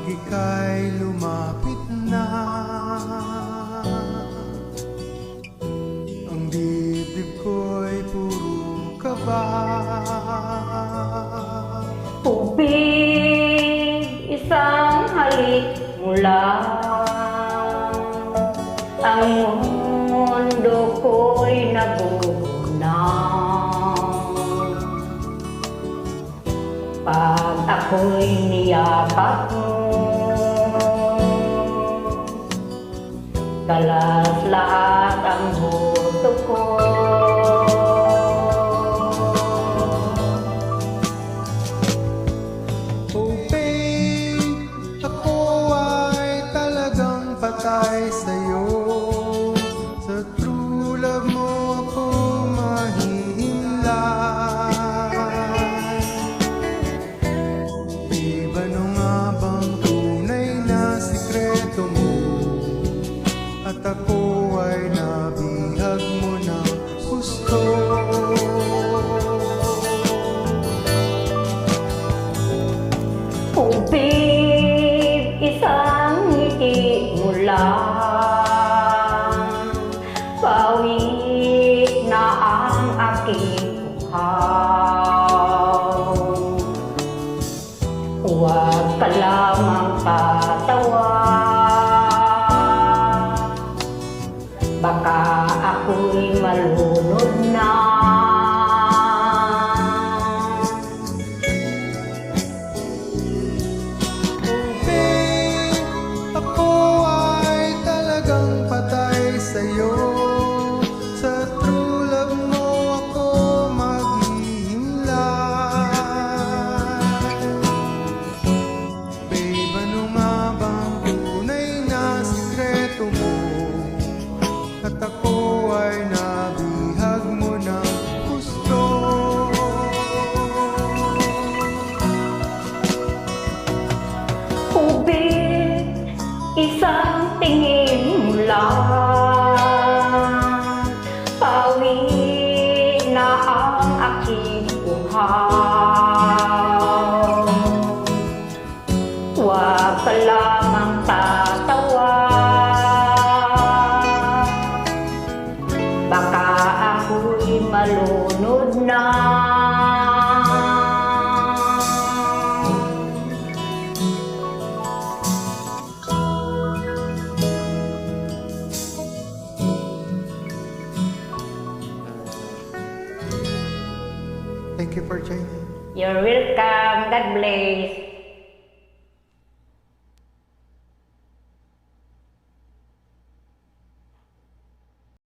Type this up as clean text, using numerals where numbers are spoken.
ika'y lumapit na, ang dibdib ko'y puro kaba. Tubig, isang halik mo lang, ang mundo ko'y nagugunaw. Pag ako'y niyakap mo, kalas lahat ang buto ko. Oh babe, ako ay talagang patay sa'yo. Sa true love mo ako mahihimlay. Babe, ano nga bang tunay na sikreto mo? At ako ay nabihag mo ng gusto. Tubig, isang ngiti mo lang, pawi na ang aking uhaw. Huwag ka lamang tatawa, baka ako'y malunod na. Sa'yo, sa true love mo ako maghihimlay. Babe, ano nga bang tunay na sikreto mo? At ako ay nabihag mo ng gusto. Tubig, isang tingin mo lang, pawi na ang aking uhaw. Huwag ka lamang tatawa, baka ako'y malunod na. Thank you for joining. You're welcome. God bless.